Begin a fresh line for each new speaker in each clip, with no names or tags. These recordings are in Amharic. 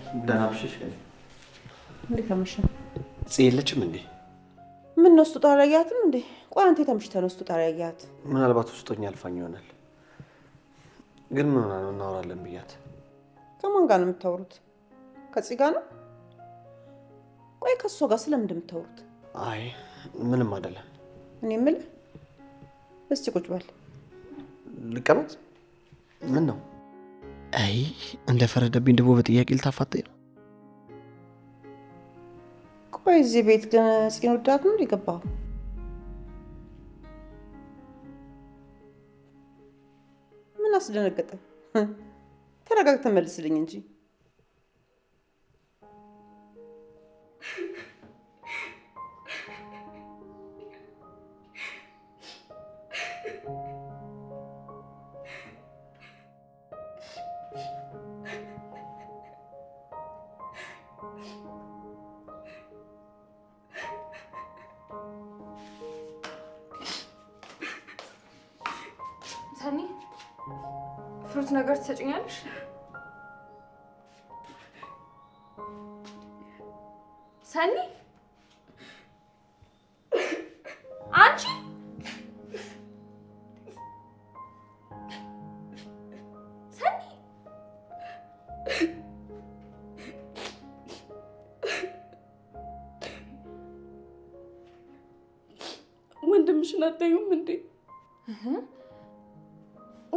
ደህና ምሽሽ።
እንዴት አመሸ?
ጽየለችም እንዴ?
ምን ነው ውስጡ ታረጋያትም እንዴ? ቆይ አንተ ተምሽተህ ነው ውስጡ ታረጋያት?
ምናልባት ውስጦኛ አልፋኝ ይሆናል። ግን ምን ሆና ነው እናወራለን ብያት።
ከማን ጋር ነው የምታወሩት? ከጽ ጋር ነው? ቆይ ከሷ ጋር ስለምን እንደምታወሩት?
አይ ምንም አይደለም።
እኔ የምልህ እስቲ ቁጭ በል።
ልቀመጥ? ምን ነው? አይ እንደፈረደብኝ ደግሞ በጥያቄ ልታፋጠኝ ነው?
ቆይ እዚህ ቤት ግን ጽኑ ዳት ነው የገባው? ምን አስደነገጠ? ተረጋግተህ መልስልኝ እንጂ።
ሰኒ ፍሩት ነገር ትሰጭኛለሽ? ሰኒ አንቺ ሰኒ
ወንድምሽን አታዩም እንዴ?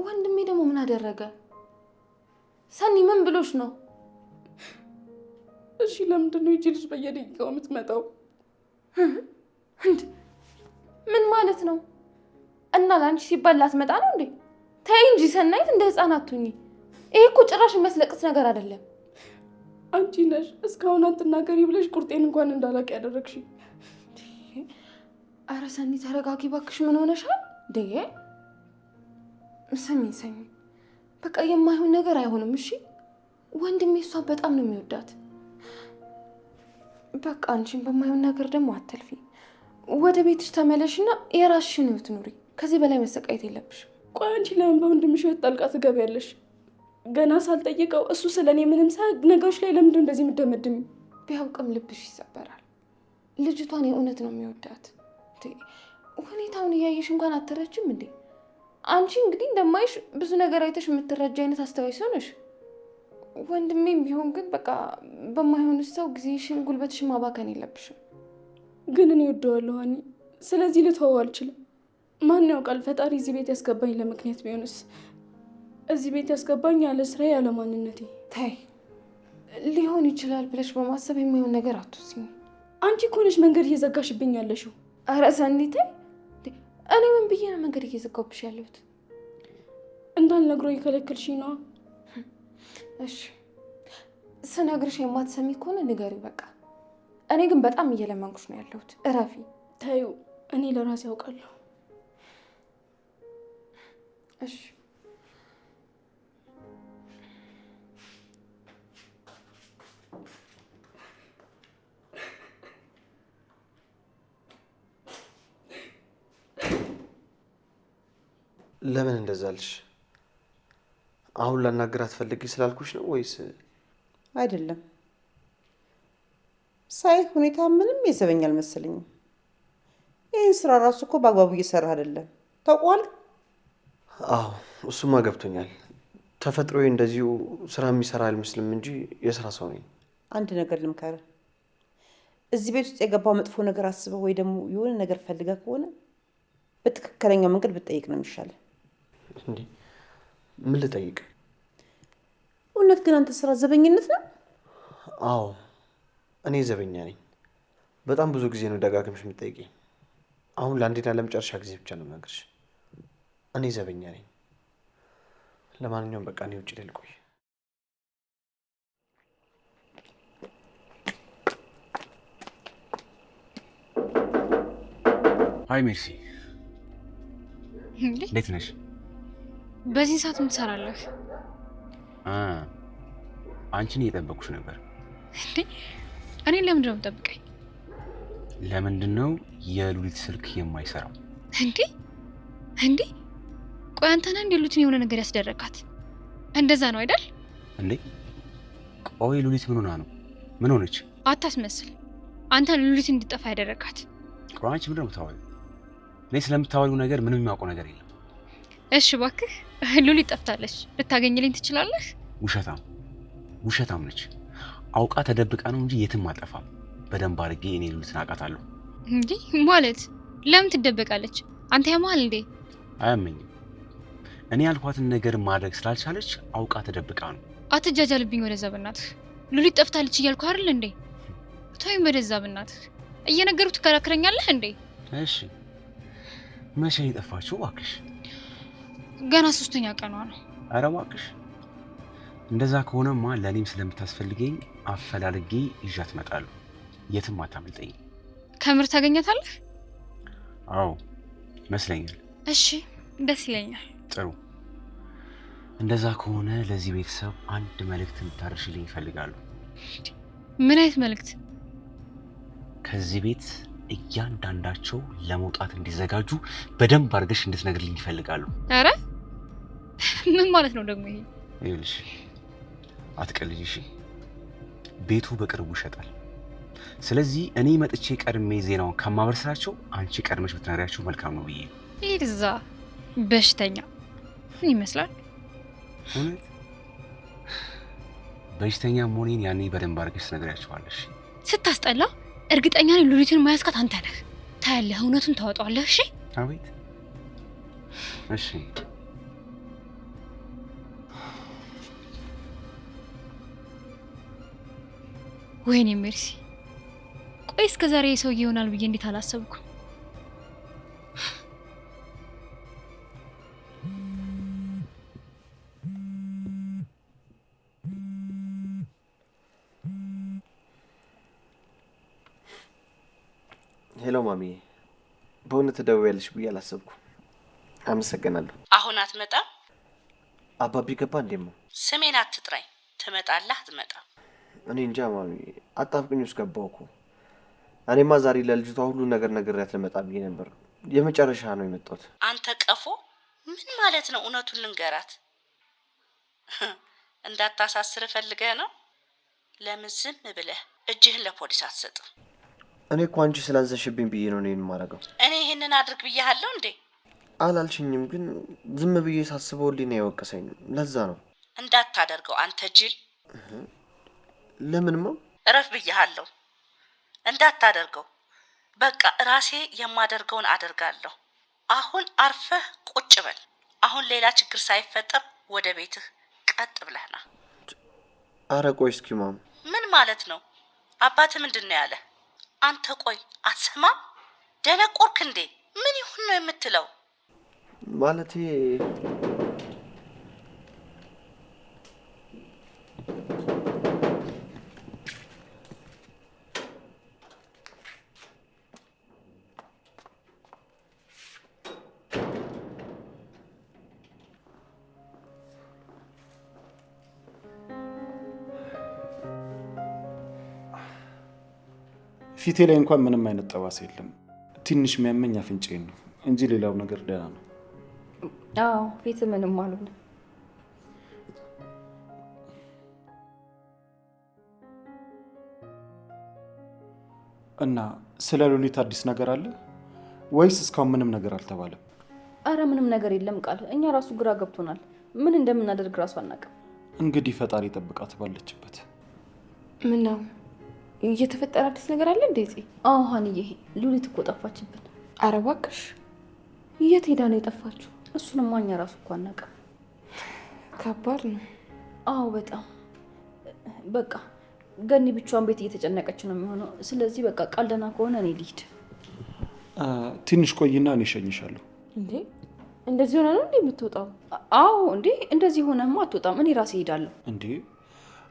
ወንድሜ ደግሞ ምን አደረገ? ሰኒ ምን ብሎሽ ነው?
እሺ ለምንድን ነው ይቺ ልጅ በየደቂቃው የምትመጣው?
ምን ማለት ነው? እና ለአንቺ ሲባል ላትመጣ ነው እንዴ? ተይ እንጂ ሰናይት፣ እንደ ህፃን አትሁኚ። ይሄ እኮ ጭራሽ የሚያስለቅስ ነገር አይደለም።
አንቺ ነሽ እስካሁን አትናገሪ ብለሽ ቁርጤን እንኳን እንዳላቅ ያደረግሽ።
አረ ሰኒ ተረጋጊ እባክሽ። ምን ሆነሻል እንዴ? ሰሚ በቃ የማይሆን ነገር አይሆንም። እሺ ወንድሜ እሷን በጣም ነው የሚወዳት። በቃ አንቺን በማይሆን ነገር ደግሞ አትልፊ። ወደ ቤትሽ ተመለሽና የራስሽን ህይወት ኑሪ። ከዚህ በላይ መሰቃየት የለብሽም።
ቆይ አንቺ ለምን በወንድምሽ ህይወት ጣልቃ ትገቢያለሽ? ገና ሳልጠይቀው እሱ ስለኔ ምንም ሳያውቅ ነገሮች ላይ ለምንድን እንደዚህ የምትደመድሚ?
ቢያውቅም ልብሽ ይሰበራል። ልጅቷን የእውነት ነው የሚወዳት። ሁኔታውን እያየሽ እንኳን አትረጅም እንዴ? አንቺ እንግዲህ እንደማይሽ ብዙ ነገር አይተሽ የምትረጃ አይነት አስተዋይ ሰው ነሽ። ወንድሜም ቢሆን ግን በቃ በማይሆን ሰው ጊዜሽን ጉልበትሽን ማባከን የለብሽም።
ግን እኔ እወደዋለሁ ሀኒ፣ ስለዚህ ልተወው አልችልም። ማን ያውቃል ፈጣሪ እዚህ ቤት ያስገባኝ ለምክንያት ቢሆንስ? እዚህ ቤት ያስገባኝ ያለ ስራዬ ያለ ማንነቴ።
ተይ ሊሆን ይችላል ብለሽ በማሰብ የማይሆን ነገር አትወስኝ።
አንቺ እኮ ነሽ መንገድ እየዘጋሽብኝ ያለሽው።
ኧረ ሰኒ ተይ። እኔ ምን ብዬ ነው መንገድ እየዘጋሁብሽ ያለሁት?
እንዳልነግረው የከለከልሽኝ ነዋ።
እሺ ስነግርሽ የማትሰሚ ከሆነ ንገሪው በቃ። እኔ ግን በጣም እየለመንኩሽ ነው ያለሁት። እረፊ።
ተይው፣ እኔ ለራሴ ያውቃለሁ።
እሺ
ለምን እንደዛ አልሽ? አሁን ላናግራት ፈልጊ ስላልኩሽ ነው ወይስ?
አይደለም ሳይ ሁኔታ ምንም የዘበኝ አልመሰለኝም። ይህን ስራ ራሱ እኮ በአግባቡ እየሰራ አይደለም። ታውቀዋል?
አዎ እሱማ ገብቶኛል። ተፈጥሮዬ እንደዚሁ ስራ የሚሰራ አልመስልም እንጂ የስራ ሰው ነኝ።
አንድ ነገር ልምከርህ። እዚህ ቤት ውስጥ የገባው መጥፎ ነገር አስበው ወይ ደግሞ የሆነ ነገር ፈልጋ ከሆነ በትክክለኛው መንገድ ብትጠይቅ ነው የሚሻለው።
እንዴ ምን ልጠይቅ?
እውነት ግን አንተ ስራ ዘበኝነት ነው?
አዎ እኔ ዘበኛ ነኝ። በጣም ብዙ ጊዜ ነው ደጋግምሽ የምትጠይቂኝ። አሁን ለአንዴና ለመጨረሻ ጊዜ ብቻ ነው የምነግርሽ። እኔ ዘበኛ ነኝ። ለማንኛውም በቃ እኔ ውጭ ልቆይ።
አይ ሜርሲ፣ እንዴት ነሽ?
በዚህ ሰዓት ምን ትሰራለህ?
አንቺን እየጠበኩሽ ነበር።
እንዴ እኔን ለምንድን ነው የምጠብቀኝ?
ለምንድን ነው የሉሊት ስልክ የማይሰራው?
እንዴ ቆይ አንተ ነህ እንደ ሉሊትን የሆነ ነገር ያስደረካት? እንደዛ ነው አይደል?
እንዴ ቆይ ሉሊት ምን ሆና ነው? ምን ሆነች?
አታስመስል። አንተ ሉሊት እንድጠፋ ያደረካት።
ቆይ አንቺ ምንድን ነው የምታወሪው? እኔ ስለምታወሪው ነገር ምንም የሚያውቀው ነገር የለም።
እሺ እባክህ ሉሊት ጠፍታለች፣ ልታገኝልኝ ትችላለህ?
ውሸታም ነች። አውቃ ተደብቃ ነው እንጂ የትም አጠፋም። በደንብ አድርጌ እኔ ሉሊትን አውቃታለሁ።
እንዴ ማለት ለምን ትደበቃለች? አንተ ያማል እንዴ?
አያመኝም። እኔ ያልኳትን ነገር ማድረግ ስላልቻለች አውቃ ተደብቃ ነው።
አትጃጃልብኝ ወደዛ በእናትህ። ሉሊት ጠፍታለች እያልኩ አይደል እንዴ? ተወኝ ወደዛ በእናትህ። እየነገሩት ትከራከረኛለህ እንዴ?
እሺ መቼ ነው የጠፋችው እባክሽ?
ገና 3ኛ ቀኗ ነው።
ኧረ እባክሽ እንደዛ ከሆነማ ለእኔም ስለምታስፈልገኝ አፈላልጌ ይዣት እመጣለሁ። የትም አታመልጠኝ።
ከምር ታገኛታለህ?
አዎ ይመስለኛል።
እሺ ደስ ይለኛል።
ጥሩ። እንደዛ ከሆነ ለዚህ ቤተሰብ አንድ መልእክት እንድታደርሽልኝ ይፈልጋሉ።
ምን አይነት መልእክት?
ከዚህ ቤት እያንዳንዳቸው ለመውጣት እንዲዘጋጁ በደንብ አድርገሽ እንድትነግርልኝ ይፈልጋሉ።
አረ ምን ማለት ነው ደግሞ ይሄ?
ይኸውልሽ አትቀልጂ እሺ። ቤቱ በቅርቡ ይሸጣል። ስለዚህ እኔ መጥቼ ቀድሜ ዜናውን ከማበስራቸው አንቺ ቀድመሽ ብትነግሪያቸው መልካም ነው ብዬ።
ይዛ በሽተኛ ምን ይመስላል?
እውነት በሽተኛ መሆኔን ያኔ በደንብ አድርገሽ ትነግሪያቸዋለሽ።
ስታስጠላ። እርግጠኛ ነኝ ሉሊትን ማያስካት አንተ ነህ። ታያለህ፣ እውነቱን ታወጣዋለህ። እሺ
አቤት። እሺ
ወይኔ ሜርሲ፣ ቆይ እስከ ዛሬ ሰው ይሆናል ብዬ እንዴት አላሰብኩም?
ሄሎ ማሚዬ፣ በእውነት ትደውያለሽ ብዬ አላሰብኩም። አመሰግናለሁ።
አሁን አትመጣም?
አባቢ ገባ እንዴማ?
ስሜን አትጥራኝ። ትመጣለህ አትመጣም?
እኔ እንጃ ማሚ፣ አጣብቅኝ ውስጥ ገባሁ እኮ። እኔማ ዛሬ ለልጅቷ ሁሉ ነገር ነግሬያት ልመጣ ብዬ ነበር። የመጨረሻ ነው የመጣሁት።
አንተ ቀፎ፣ ምን ማለት ነው? እውነቱን ልንገራት እንዳታሳስር ፈልገህ ነው? ለምን ዝም ብለህ እጅህን ለፖሊስ አትሰጥም?
እኔ እኮ አንቺ ስላዘሽብኝ ብዬ ነው እኔን የማደርገው።
እኔ ይህንን አድርግ ብያለሁ እንዴ?
አላልሽኝም፣ ግን ዝም ብዬ ሳስበው ሊና የወቀሰኝ ለዛ ነው።
እንዳታደርገው አንተ ጅል።
ለምንማ?
እረፍ ብያለሁ። እንዳታደርገው። በቃ ራሴ የማደርገውን አደርጋለሁ። አሁን አርፈህ ቁጭ በል። አሁን ሌላ ችግር ሳይፈጠር ወደ ቤትህ ቀጥ ብለህ ና።
አረ ቆይ እስኪ ማም።
ምን ማለት ነው? አባትህ ምንድን ነው ያለ? አንተ ቆይ አትሰማም? ደነቆርክ እንዴ? ምን ይሁን ነው የምትለው?
ማለቴ
ፊቴ ላይ እንኳን ምንም አይነት ጠባሳ የለም። ትንሽ የሚያመኝ አፍንጫዬን ነው እንጂ ሌላው ነገር ደህና ነው።
አዎ ፊት ምንም አልሆነ።
እና ስለ ሉሊት አዲስ ነገር አለ ወይስ እስካሁን ምንም ነገር አልተባለም?
አረ ምንም ነገር የለም ቃል። እኛ ራሱ ግራ ገብቶናል። ምን እንደምናደርግ ራሱ አናውቅም።
እንግዲህ ፈጣሪ ጠብቃት ባለችበት።
ምን ነው እየተፈጠረ አዲስ ነገር አለ እንዴ?
አዎ ሀንዬ፣ ሉሊት እኮ ጠፋችብን።
ኧረ እባክሽ፣ የት ሄዳ ነው የጠፋችው?
እሱንማ እኛ ራሱ እኮ አናውቅም።
ከባድ ነው።
አዎ በጣም በቃ ገኒ ብቻዋን ቤት እየተጨነቀች ነው የሚሆነው። ስለዚህ በቃ ቃል ደህና ከሆነ እኔ ልሂድ።
ትንሽ ቆይና እኔ እሸኝሻለሁ።
እንዴ እንደዚህ ሆነ ነው እንዴ የምትወጣው?
አዎ እንዴ እንደዚህ ሆነማ አትወጣም። እኔ ራሴ እሄዳለሁ።
እንዴ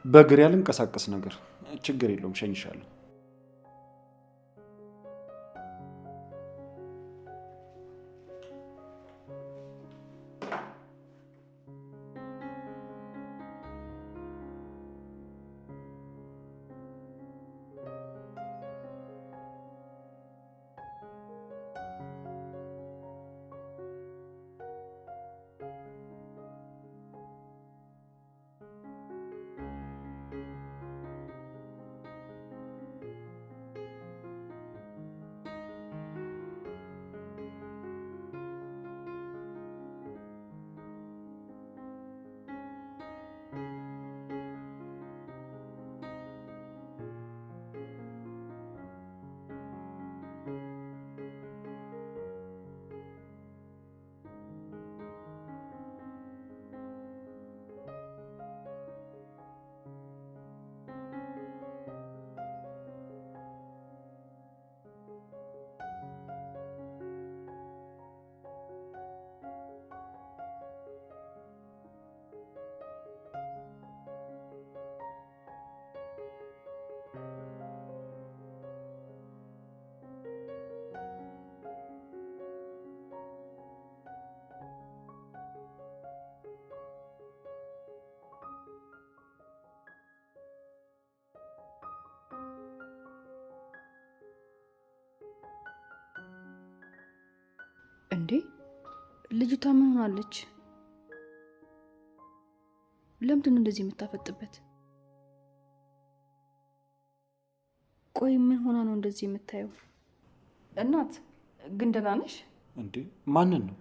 በእግር ያልንቀሳቀስ ነገር ችግር የለውም፣ እሸኝሻለሁ።
እንዴ ልጅቷ ምን ሆናለች? ለምንድን ነው እንደዚህ የምታፈጥበት? ቆይ ምን ሆና ነው እንደዚህ የምታየው?
እናት ግን ደህና ነሽ
እንዴ? ማንን ነው?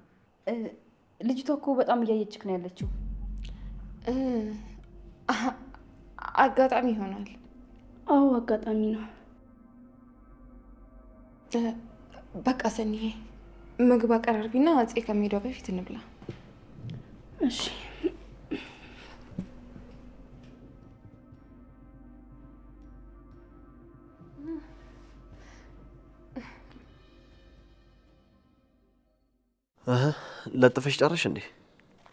ልጅቷ እኮ በጣም እያየችክ ነው ያለችው።
አጋጣሚ ይሆናል።
አዎ አጋጣሚ ነው።
በቃ ሰኒዬ ምግብ አቀራርቢና አፄ ከመሄዷ በፊት እንብላ።
እሺ።
ለጥፈሽ ጨረሽ እንዴ?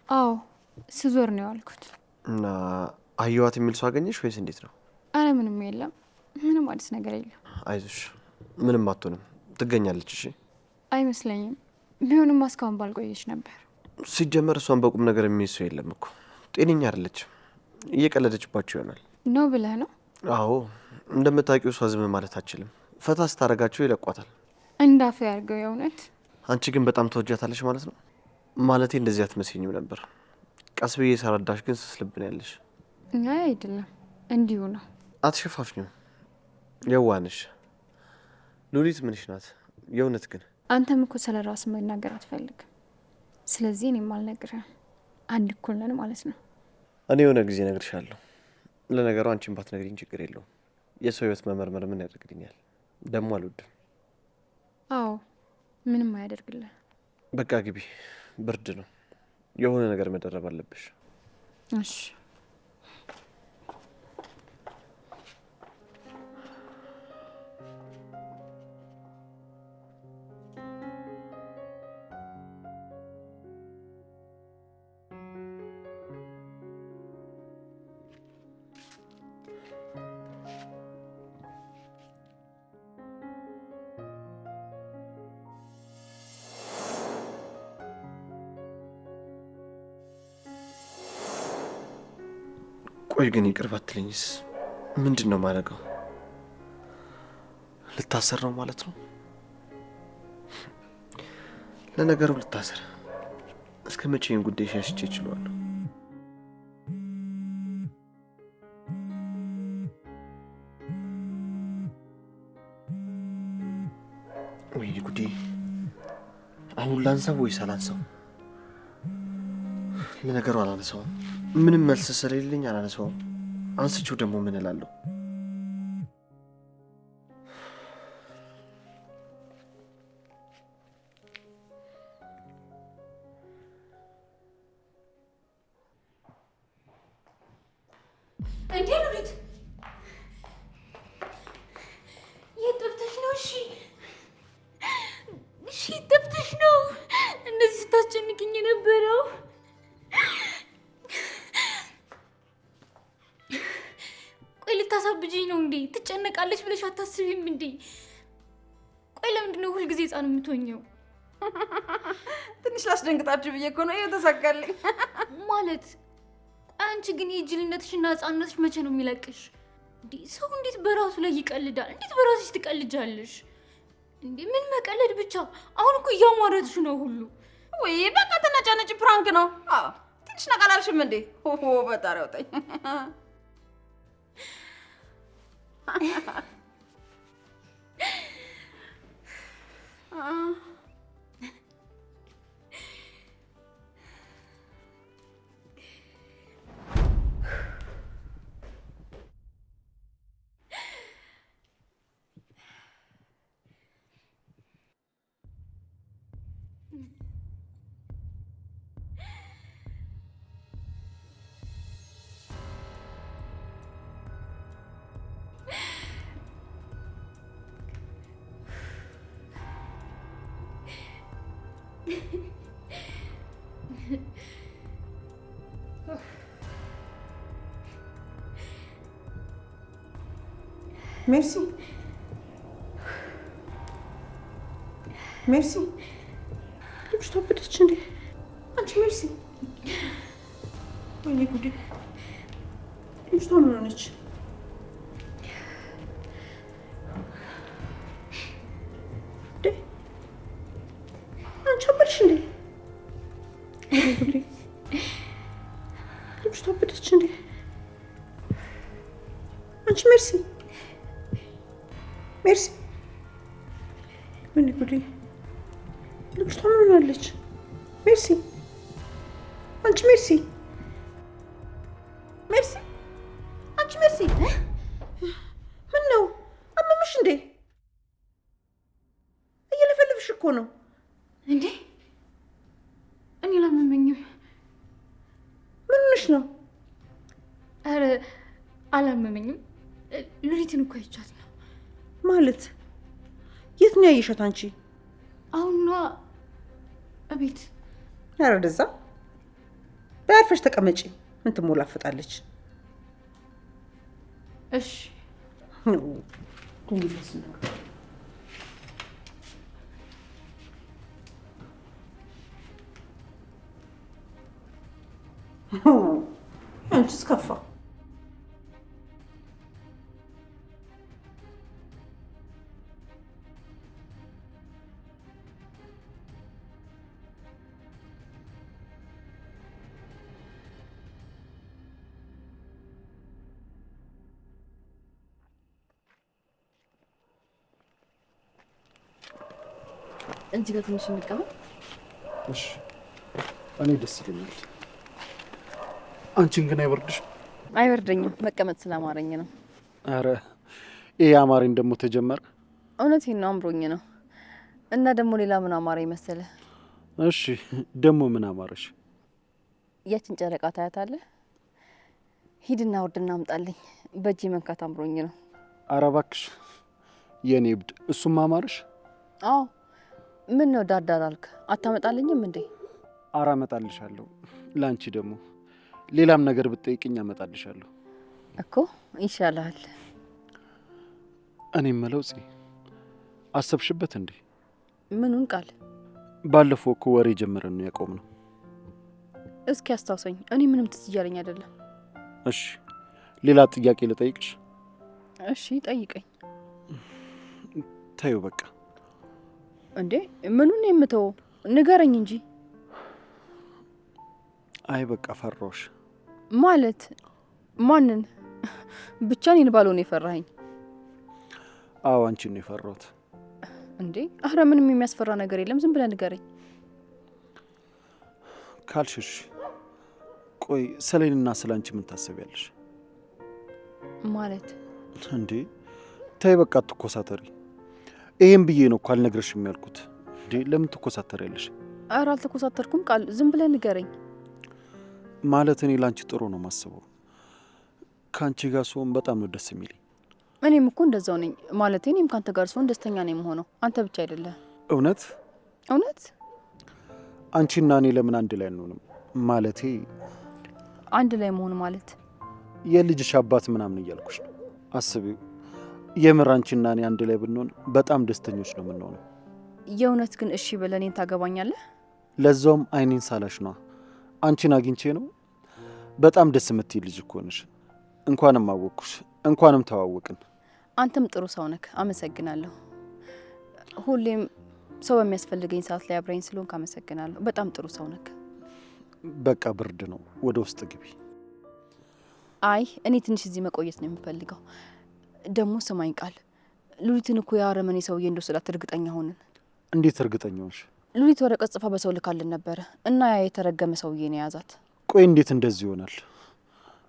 አዎ ስዞር ነው ያልኩት።
እና አየዋት የሚል ሰው አገኘሽ ወይስ እንዴት ነው?
አረ ምንም የለም፣ ምንም አዲስ ነገር የለም።
አይዞሽ፣ ምንም አትሆንም፣ ትገኛለች። እሺ
አይመስለኝም። ቢሆንም እስካሁን ባልቆየች ነበር።
ሲጀመር እሷን በቁም ነገር የሚይዝ ሰው የለም እኮ። ጤነኛ አይደለችም፣ እየቀለደችባቸው ይሆናል።
ነው ብለህ ነው?
አዎ፣ እንደምታውቂው እሷ ዝም ማለት አትችልም። ፈታ ስታረጋቸው ይለቋታል።
እንዳፈ ያርገው የእውነት።
አንቺ ግን በጣም ተወጃታለሽ ማለት ነው። ማለቴ እንደዚህ አትመስኝም ነበር። ቀስ ብዬ ሰረዳሽ፣ ግን ስስልብን ያለሽ።
አይ አይደለም፣ እንዲሁ ነው።
አትሸፋፍኝም፣ የዋንሽ ሉሊት ምንሽ ናት? የእውነት ግን
አንተም እኮ ስለ ራስ መናገር አትፈልግም። ስለዚህ እኔም አልነግርህም። አንድ እኩል ነን ማለት ነው።
እኔ የሆነ ጊዜ እነግርሻለሁ። ለነገሩ አንቺን ባትነግሪኝ ችግር የለውም። የሰው ህይወት መመርመር ምን ያደርግልኛል? ደግሞ አልወድም።
አዎ ምንም አያደርግልህ።
በቃ ግቢ፣ ብርድ ነው። የሆነ ነገር መደረብ አለብሽ።
እሺ።
ቆይ ግን ይቅር ባትለኝስ ምንድን ነው ማድረገው? ልታሰር ነው ማለት ነው? ለነገሩ ልታሰር እስከ መቼን ጉዳይ ሸሽቼ እችላለሁ? ወይ ጉዴ! አሁን ላንሳው ወይስ አላንሳው? ለነገሩ አላነሳውም። ምንም መልስ ስለሌለኝ አላነሳውም። አንስቼው ደግሞ ምን እላለሁ?
እንዴ ሉሊት፣ የት ጠፍተሽ ነው? እሺ ጠፍተሽ ነው እንደዚህ ስታስጨንቅኝ የነበረው? ቆይ ልታሳብጂኝ ነው እንዴ? ትጨነቃለች ብለሽ አታስቢም እንዴ? ቆይ ለምንድን ነው ሁልጊዜ ህፃን የምትሆኘው?
ትንሽ ላስደንግጣችሁ ብዬ እኮ ነው። ይኸው ተሳካልኝ።
ማለት አንቺ ግን የጅልነትሽና ህፃንነትሽ መቼ ነው የሚለቅሽ? እንዴ ሰው እንዴት በራሱ ላይ ይቀልዳል? እንዴት በራስሽ ትቀልጃለሽ? እንዴ ምን መቀለድ ብቻ? አሁን እኮ እያሟረትሽ ነው ሁሉ።
ወይ በቃ ተነጫነጭ፣ ፕራንክ ነው። አዎ ትንሽ ነቃላልሽም እንዴ? ሆሆ በጣሪ ወጣኝ። ሜርሲ ሜርሲ፣ ልጅቷ አበደች እንዴ? አንቺ ሜርሲ፣ ወይኔ ጉዴ! ልጅቷ ምን ሆነች? አንቺ አበደሽ አንቺ ሜርሲ ሜርሲ፣ ምን ጉዴ! ልጅቷ ምን ሆናለች? ሜርሲ፣ አንቺ ሜርሲ፣ ሜርሲ፣ አንቺ ሜርሲ፣ ምን ነው አመመሽ እንዴ? እየለፈለፍሽ እኮ ነው
እንዴ? እኔ አላመመኝም።
ምን ሆነሽ ነው?
ኧረ አላመመኝም። ሉሊትን እኮ አይቻት ነው።
ማለት የት ነው ያየሻት አንቺ?
አሁኗ እቤት።
ኧረ ወደዛ በያርፈሽ ተቀመጪ። ምን ትሞላፈጣለች?
እሺ
አንቺስ ከፋ።
እዚህ ጋር ትንሽ እንቀመጥ።
እሺ፣ እኔ ደስ ይለኛል። አንቺን ግን አይበርድሽም?
አይበርደኝም፣ መቀመጥ ስለአማረኝ ነው።
አረ ይሄ አማረኝ ደግሞ ተጀመረ።
እውነቴን ነው፣ አምሮኝ ነው። እና ደግሞ ሌላ ምን አማረኝ መሰለ?
እሺ፣ ደግሞ ምን አማረሽ?
ያችን ጨረቃ ታያታለህ? ሂድና ውርድና አምጣልኝ። በእጄ መንካት አምሮኝ ነው።
አረ እባክሽ የኔ እብድ፣ እሱም አማረሽ?
አዎ። ምን ነው ዳርዳር አልክ? አታመጣልኝም እንዴ?
አረ አመጣልሻለሁ። ላንቺ ደግሞ ሌላም ነገር ብትጠይቅኝ አመጣልሻለሁ
እኮ። ይሻላል።
እኔ የምለው ጽ አሰብሽበት እንዴ?
ምኑን ቃል?
ባለፈው እኮ ወሬ ጀምረን ነው ያቆምነው።
እስኪ አስታውሰኝ። እኔ ምንም ትዝ እያለኝ አይደለም።
እሺ ሌላ ጥያቄ ልጠይቅሽ?
እሺ ጠይቀኝ።
ታዩ በቃ።
እንዴ ምኑን የምተው? ንገረኝ እንጂ።
አይ በቃ ፈራሁሽ።
ማለት ማንን? ብቻ እኔን ባልሆነ የፈራኸኝ?
አዎ አንቺን ነው የፈራሁት።
እንዴ አረ ምንም የሚያስፈራ ነገር የለም። ዝም ብለህ ንገረኝ
ካልሽሽ። ቆይ ስለኔና ስላንቺ ምን ታስቢያለሽ?
ማለት
እንዴ ታይ በቃ አትኮሳተሪ። ይሄን ብዬ ነው እኮ አልነግርሽም ያልኩት። እንዴ ለምን ትኮሳተሪያለሽ?
አረ አልተኮሳተርኩም ቃል። ዝም ብለህ ንገረኝ።
ማለት እኔ ላንቺ ጥሩ ነው ማስበው። ካንቺ ጋር ስሆን በጣም ነው ደስ የሚለኝ።
እኔም እኮ እንደዛው ነኝ። ማለት እኔም ካንተ ጋር ስሆን ደስተኛ ነኝ የምሆነው። አንተ ብቻ አይደለህ።
እውነት
እውነት?
አንቺና እኔ ለምን አንድ ላይ አንሆንም? ማለቴ
አንድ ላይ መሆን ማለት
የልጅሽ አባት ምናምን እያልኩሽ ነው። አስቢው፣ የምር አንቺና እኔ አንድ ላይ ብንሆን በጣም ደስተኞች ነው የምንሆነው።
የእውነት ግን እሺ ብለህ እኔን ታገባኛለህ?
ለዛውም አይኔን ሳላሽ ነዋ። አንቺን አግኝቼ ነው። በጣም ደስ የምትይ ልጅ እኮ ነሽ። እንኳንም አወቅኩሽ፣ እንኳንም ተዋወቅን።
አንተም ጥሩ ሰው ነህ። አመሰግናለሁ። ሁሌም ሰው በሚያስፈልገኝ ሰዓት ላይ አብረኝ ስለሆንክ አመሰግናለሁ። በጣም ጥሩ ሰው ነህ።
በቃ ብርድ ነው፣ ወደ ውስጥ ግቢ።
አይ እኔ ትንሽ እዚህ መቆየት ነው የምፈልገው። ደግሞ ስማኝ ቃል፣ ሉሊትን እኮ የአረመኔ ሰውዬ እንደወሰዳት እርግጠኛ ሆንን።
እንዴት እርግጠኛ ሆንሽ?
ሉሊት ወረቀት ጽፋ በሰው ልካልን ነበረ እና ያ የተረገመ ሰውዬ ነው የያዛት።
ቆይ እንዴት እንደዚህ ይሆናል?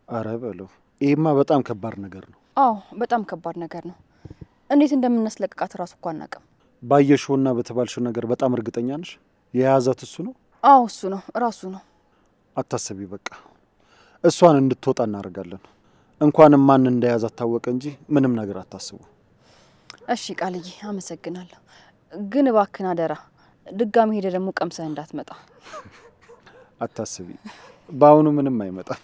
አረ በለው፣ ይሄማ በጣም ከባድ ነገር ነው።
አዎ በጣም ከባድ ነገር ነው። እንዴት እንደምናስለቅቃት እራሱ እኮ አናውቅም።
ባየሽውና በተባልሽው ነገር በጣም እርግጠኛ ነሽ? የያዛት እሱ ነው?
አዎ እሱ ነው፣ እራሱ ነው።
አታስቢ፣ በቃ እሷን እንድትወጣ እናደርጋለን። እንኳንም ማን እንደያዛት ታወቀ እንጂ ምንም ነገር አታስቡ።
እሺ ቃልዬ፣ አመሰግናለሁ። ግን እባክህን አደራ ድጋሚ ሄደ ደግሞ ቀምሰህ እንዳትመጣ።
አታስቢ፣ በአሁኑ ምንም አይመጣም።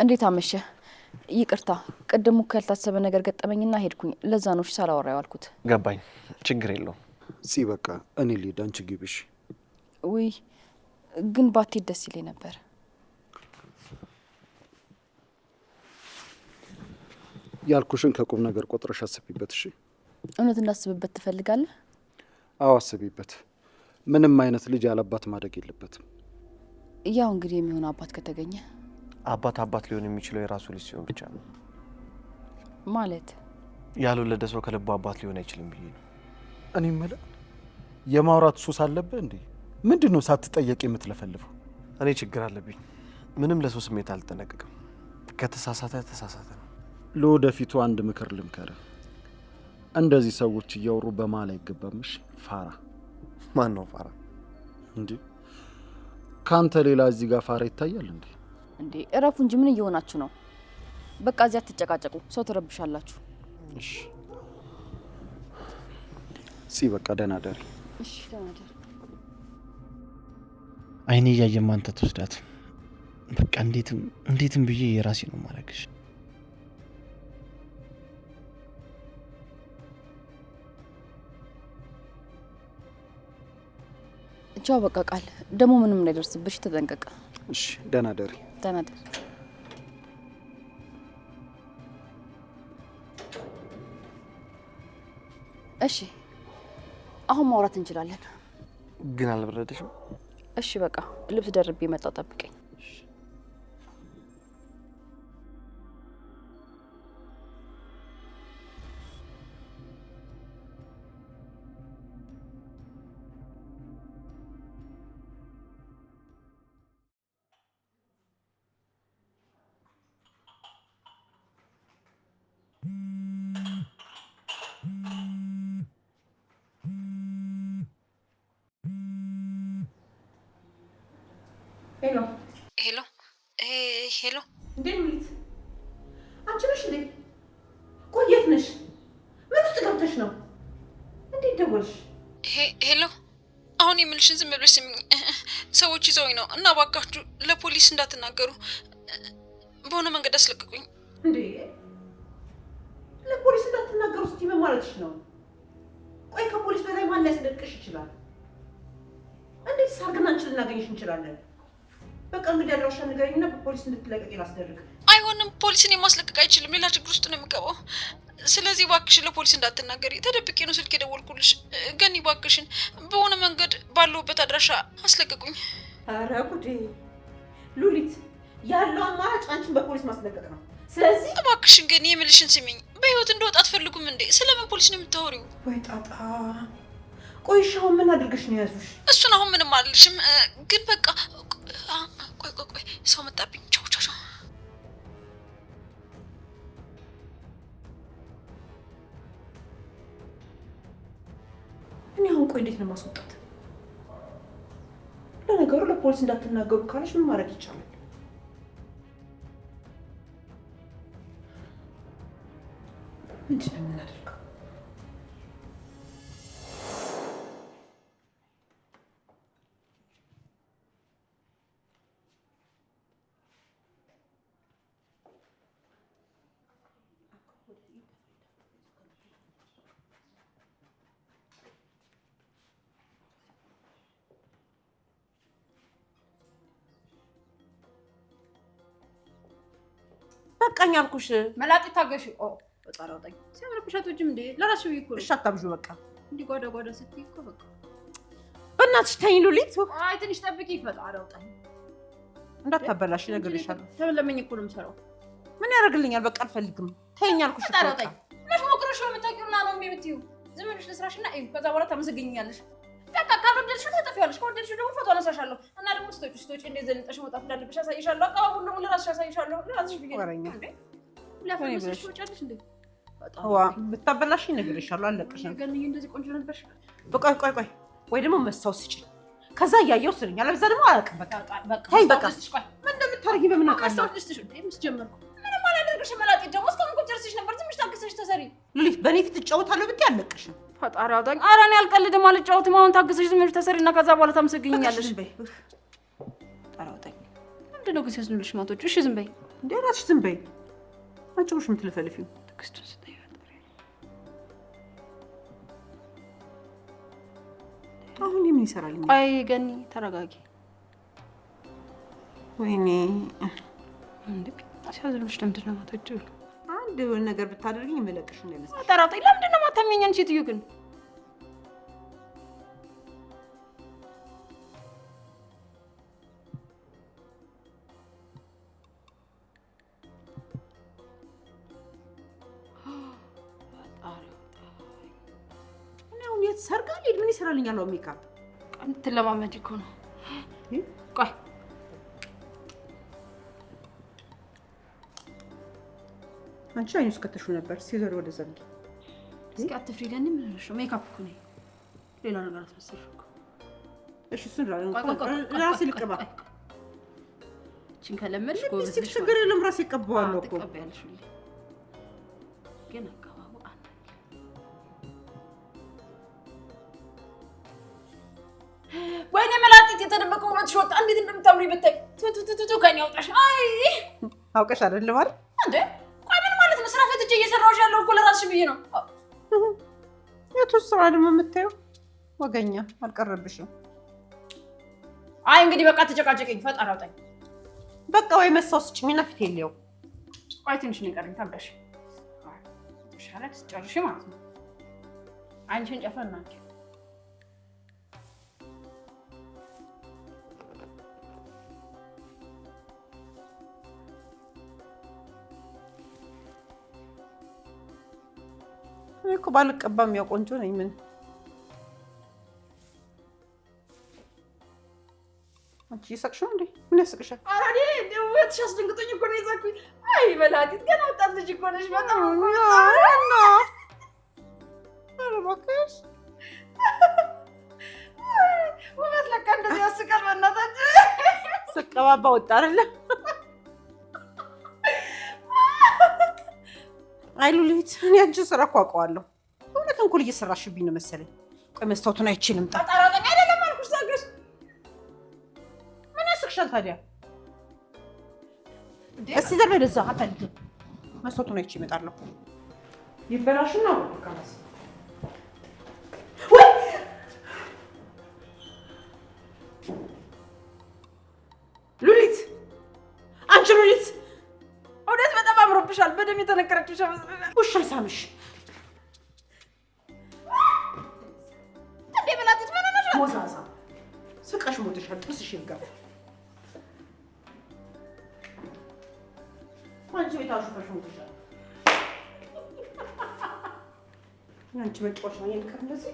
እንዴት አመሸ? ይቅርታ ቅድም እኮ ያልታሰበ ነገር ገጠመኝና ሄድኩኝ። ለዛ ነው ሳላወራ ያልኩት።
ገባኝ። ችግር የለውም።
በቃ እኔ ልሂድ፣ አንቺ ግቢሽ።
ውይ ግን ባትሄድ ደስ ይለኝ ነበር።
ያልኩሽን ከቁም ነገር ቆጥረሽ አስቢበት። እሺ?
እውነት እንዳስብበት ትፈልጋለህ?
አዎ አስቢበት። ምንም አይነት ልጅ ያለባት ማደግ የለበትም።
ያው እንግዲህ የሚሆን አባት ከተገኘ።
አባት ሊሆን የሚችለው የራሱ ልጅ ሲሆን ብቻ ነው።
ማለት
ያልወለደ ሰው ከልቡ አባት ሊሆን አይችልም ብዬ ነው።
እኔ የምልህ የማውራት ሱስ አለብህ እንዴ? ምንድን ነው ሳትጠየቅ የምትለፈልፈው?
እኔ ችግር አለብኝ። ምንም ለሰው ስሜት አልጠነቀቅም። ከተሳሳተ ተሳሳተ ነው።
ለወደፊቱ አንድ ምክር ልምከርህ። እንደዚህ ሰዎች እያወሩ በመሀል አይገባምሽ። ፋራ።
ማን ነው ፋራ?
እንዴ ካንተ ሌላ እዚህ ጋር ፋራ ይታያል እንዴ?
እንዴ እረፉ እንጂ ምን እየሆናችሁ ነው? በቃ እዚያ ትጨቃጨቁ፣ ሰው ትረብሻላችሁ።
እሺ በቃ ደህና ደሪ።
እሺ ደህና ደሪ።
አይኔ እያየ ማንተ ትወስዳት። በቃ እንዴትም ብዬ የራሴ ነው ማረግሽ።
ቻው በቃ ቃል። ደግሞ ምንም እንዳይደርስብሽ ተጠንቀቀ።
እሺ ደህና ደሪ።
ደህና ደሪ። እሺ አሁን ማውራት እንችላለን።
ግን አልበረደሽም?
እሺ በቃ ልብስ ደርቤ መጣሁ፣ ጠብቀኝ።
ሄሎ
ሄሎ ሄሎ።
እንዴት ምልት አንቺ ነሽ እንዴ? ቆየት ነሽ? ምን ውስጥ ገብተሽ ነው? እንዴት ደወልሽ?
ሄሎ። አሁን የምልሽን ዝም ብለሽ ስሚኝ። ሰዎች ይዘውኝ ነው እና እባካችሁ ለፖሊስ እንዳትናገሩ፣ በሆነ መንገድ አስለቅቁኝ።
እንዴ ለፖሊስ እንዳትናገሩ ስትይ ምን ማለትሽ ነው? ቆይ ከፖሊስ በላይ ማን ሊያስለቅሽ ይችላል? እንዴት ሳርግና አንቺ ልናገኝሽ እንችላለን? በቃ እንግዲህ አድራሻ ንገሪኝና በፖሊስ እንድትለቀቂ ላስደርግ።
አይሆንም፣ ፖሊስን የማስለቀቅ አይችልም። ሌላ ችግር ውስጥ ነው የምገባው። ስለዚህ እባክሽን ለፖሊስ እንዳትናገሪ። ተደብቄ ነው ስልክ የደወልኩልሽ። ገኒ እባክሽን በሆነ መንገድ ባለሁበት አድራሻ አስለቅቁኝ።
ኧረ ጉዴ ሉሊት፣ ያለው አማራጭ አንቺን በፖሊስ ማስለቀቅ ነው። ስለዚህ
እባክሽን ገኒ የምልሽን ስሚኝ። በህይወት እንደወጣ አትፈልጉም እንዴ? ስለምን ፖሊስ ነው የምታወሪው?
ወይ ጣጣ። ቆይ እሺ አሁን ምን አድርገሽ ነው ያዙሽ?
እሱን አሁን ምንም አልልሽም፣ ግን በቃ ቆይ ሰው መጣብኝ። ቻው ቻው ቻው።
እኔ አሁን ቆይ እንዴት ነው ማስወጣት? ለነገሩ ለፖሊስ እንዳትናገሩ ካለሽ ምን ማድረግ ይቻላል? ምንድን ነው የምናደርገው? በቃኝ አልኩሽ።
መላጥ ታገሽ። በጣራው ጣኝ ሲያምርብሽ አትወጂም እንዴ? ለራስሽ ብዬሽ እኮ ነው።
እሺ አታብዡ። በቃ
እንዲህ ጓዳ ስትይ እኮ በቃ
በእናትሽ ተይኝ ሉሊት።
አይ ትንሽ ጠብቂ። ፈጣሪው ጣኝ
እንዳታበላሽ እነግርሻለሁ።
ተለመኝ እኮ ነው የምሰራው።
ምን ያደርግልኛል? በቃ አልፈልግም። ተይኝ አልኩሽ።
ፈጣሪው ጣኝ መች ሞክረሽ ነው የምታውቂውና ነው የምትይው? ዝም ብለሽ ልስራሽና እዩ። ከዛ በኋላ ታመሰግኛለሽ። በቃ ካልወደድሽው ታጠፊዋለሽ። ከወደድሽው ደግሞ ፎቶ አነሳሻለሁ እና ደግሞ ስቶች እንዴት ዘንጠሽ መውጣት እንዳለብሽ አሳይሻለሁ። አቀባቡን ደግሞ ለራስሽ አሳይሻለሁ። ለራስሽ ብዬሽ ነው እንዴ? ለፈለግሽ ትወጫለሽ እንዴ?
ብታበላሽ እነግርሻለሁ። አለቅሽም።
ገንዬ እንደዚህ ቆንጆ ነበርሽ።
ቆይ ወይ ደግሞ መስታወት ስጪኝ። ከዛ እያየሁ ስልኝ። አለበዛ ደግሞ አላውቅም። በቃ ተይኝ። በቃ ምን እንደምታደርጊ በምን አውቃለሁ?
ምንም አላደርግሽም። መላጤ ደግሞ እስካሁን እኮ ጨርሰሽ ነበር። ትንሽ ታግሰሽ ተሰሪ።
ሉሊት በእኔ ፊት ትጫወታለሁ ብትይ አለቅሽም።
ፈጣሪ አውጣኝ። ኧረ እኔ አልቀልድም፣ አልጫወትም። አሁን ታግሰሽ ዝም ብለሽ ተሰሪና ከዛ በኋላ ታመሰግኛለሽ።
ፈጣሪ አውጣኝ።
ምንድን ነው ግን ሲያዝኑልሽ ማቶች? እሺ ዝም በይ
እንዴ። እራስሽ ዝም በይ። አንቺ ነሽ የምትለፈልፊው።
ትዕግስቱን ስጠኝ ፈጣሪ።
አሁን ምን ይሰራልኝ?
አይ ገኒ ተረጋጊ።
ወይኔ
እንዴ ሲያዝኑልሽ ለምንድን ነው ማቶች?
አንድ ነገር ብታደርግኝ የምለቅሽ ነው ያለሽ።
አጠራጣኝ። ለምንድን ነው የማታምኚኝ አንቺ ሴትዮ ግን?
ሰርጋ ልሄድ ምን ይሰራልኛል? ሜካፕ
ትለማመጂ እኮ ነው። ቆይ
አንቺ አይኑ እስከተሹ ነበር ሲዘር ወደ ዘርጊ።
እስኪ አትፍሪ ገኒ፣ ምን ሆነሽ ነው? ሜካፕ እኮ ነው፣ ሌላ ነገር አትመስልሽ እኮ።
እሺ እሱን ራሴ ልቀባ።
እቺን ከለመድሽ ጎበዝ ነሽ።
ችግር የለም ራሴ እቀባዋለሁ እኮ።
ትቀበያለሽ ሁሌ ግን አቀባቡ አንድ ወይኔ መላጢት የተደበቀው ውበትሽ ወጣ። እንዴት እንደምታምሪ ብታይ። ቱ ከኔ ያውጣሽ። አይ
አውቀሽ አይደለም አይደል
እንዴ? ቆይ ምን ማለት ነው? ስራ ፈትቼ እየሰራሁሽ ያለው እኮ ለራስሽ ብዬ ነው።
የቱ ስራ ደግሞ የምታየው? ወገኛ አልቀረብሽም።
አይ እንግዲህ በቃ ተጨቃጨቀኝ። ፈጣሪ አውጣኝ።
በቃ ወይ መሳው ስጭኝና ፊት የለው።
ቆይ ትንሽ ነው የቀረኝ። ታብዳሽ ሻላት ጨርሽ ማለት ነው። አንቺን ጨፈናችሁ
እኮ ባልቀባም ያው ቆንጆ ነኝ። ምን አንቺ እየሳቅሽ ነው እንዴ? ምን ያስቅሻል?
አራዲ ውበትሽ አስደንግጦኝ እኮ ነው የሳቅኩኝ። አይ መላጢት ገና ወጣት ልጅ እኮ ነሽ። በጣም
እና እባክሽ
ውበት ለካ እንደዚህ ያስቃል። በእናታችሁ
ስቀባባ ወጣ አይደለ? አይ ሉሊት፣ እኔ አንቺን ስራ እኮ አውቀዋለሁ። እውነት እንኩል እየሰራሽብኝ ነው መሰለኝ። ቆይ መስታወቱን አይቼ ልምጣ።
አጣራጠኝ አይደለም አልኩሽ። ታገሽ።
ምን ያስቅሻል ታዲያ? እስቲ ዘር ወደዛ አታልጂ። መስታወቱን አይቼ እመጣለሁ። ይበላሽና ወቀቀስ ወይ ሉሊት፣ አንቺ ሉሊት
እውነት በጣም አምሮብሻል። በደም የተነከረችው ሸመስ
ውሻ ሳምሽ
እንዴ? በላጢት ምን ሆነሽ?
ሞዛዛ ስቃሽ ሞተሻል። ጥርስሽ ይርጋ። አንቺ ቤታሽ ፈሽ ሞተሻል። አንቺ መጫወቻ ነው የምከር እንደዚህ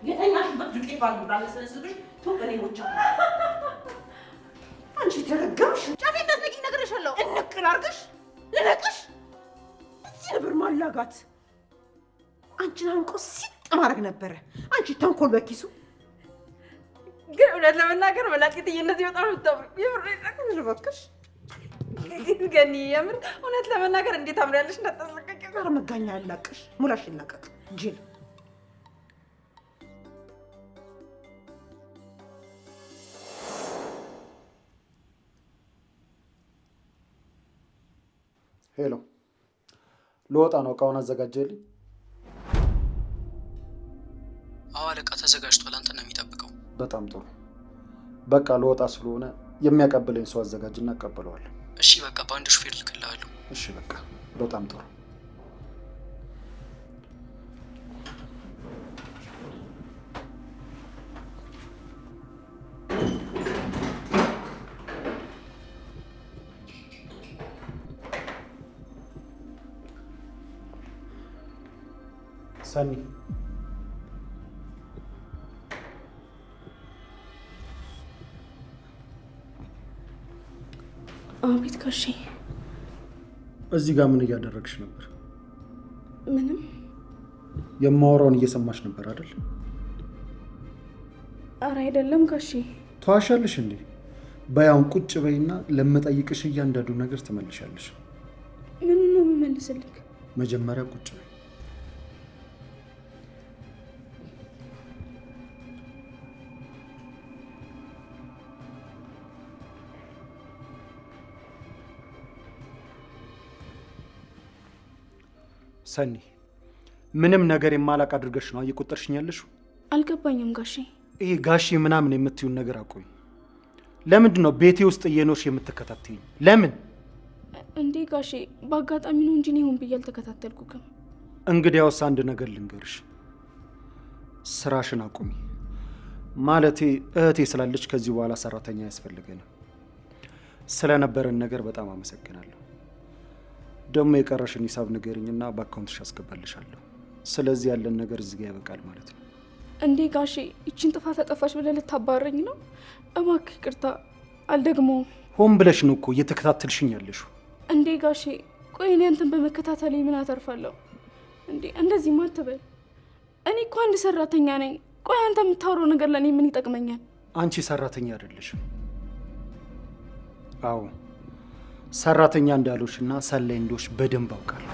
የተኛሽበት ዱቄት ባልጉዳለ ስለስብሽ ቶበኔ ሞቻ አንቺ ተረጋምሽ።
ጫፌ እንዳትነቂኝ ነግሬሻለሁ።
እንቅል አድርገሽ ልነቅሽ። እዚህ ነበር ማላጋት። አንቺን አንቆ ሲጥ ማድረግ ነበረ። አንቺ ተንኮል በኪሱ።
ግን እውነት ለመናገር መላጢትዬ እነዚህ በጣም የምታምሪ የምር
እባክሽ
ገኒ፣ የምር እውነት ለመናገር እንዴት አምሪያለሽ። እንዳታስለቀቂ።
ኧረ መጋኛ ያላቅሽ ሙላሽ ይላቀቅ ጅል።
ሄሎ፣ ልወጣ ነው። እቃውን አዘጋጀልኝ።
አዎ አለቃ፣ ተዘጋጅቷል። አንተ ነው የሚጠብቀው።
በጣም ጥሩ። በቃ ልወጣ ስለሆነ የሚያቀብለኝ ሰው አዘጋጅና እቀበለዋለሁ።
እሺ በቃ በአንድ ሹፌር ልክልሃለሁ።
እሺ በቃ በጣም ጥሩ። ሰኒ፣
አቤት ጋሼ።
እዚህ ጋር ምን እያደረግሽ ነበር?
ምንም።
የማወራውን እየሰማሽ ነበር አይደል?
አረ አይደለም ጋሼ።
ተዋሻለሽ እንዴ? በያውን ቁጭ በይና ለምጠይቅሽ እያንዳንዱ ነገር ትመልሻለሽ።
ምን ነው የምመልስልክ?
መጀመሪያ ቁጭ በይ። ሰኒ፣ ምንም ነገር የማላቅ አድርገሽ ነው እየቆጠርሽኝ ያለሽው?
አልገባኝም ጋሼ።
ይሄ ጋሼ ምናምን የምትዩን ነገር አቆይ። ለምንድን ነው ቤቴ ውስጥ እየኖርሽ የምትከታተይኝ? ለምን?
እንዴ ጋሼ በአጋጣሚ ነው እንጂ ይሁን ብዬ አልተከታተልኩክም።
እንግዲያውስ አንድ ነገር ልንገርሽ፣ ስራሽን አቁሚ። ማለቴ እህቴ ስላለች ከዚህ በኋላ ሰራተኛ አያስፈልገንም። ስለነበረን ነገር በጣም አመሰግናለሁ። ደግሞ የቀረሽን ሂሳብ ንገሪኝና በአካውንትሽ አስገባልሻለሁ። ስለዚህ ያለን ነገር እዚህ ጋር ያበቃል ማለት ነው።
እንዴ ጋሼ ይችን ጥፋት አጠፋሽ ብለህ ልታባረኝ ነው? እባክህ ይቅርታ፣ አልደግመውም።
ሆን ብለሽ ነው እኮ እየተከታተልሽኝ ያለሽው።
እንዴ ጋሼ ቆይ እኔ አንተን በመከታተል ምን አተርፋለሁ? እንዴ እንደዚህ አትበል። እኔ እኮ አንድ ሰራተኛ ነኝ። ቆይ አንተ የምታወራው ነገር ለእኔ ምን ይጠቅመኛል?
አንቺ ሰራተኛ አይደለሽም። አዎ ሰራተኛ እንዳሉሽና ሰላይ እንደሆንሽ በደንብ አውቃለሁ።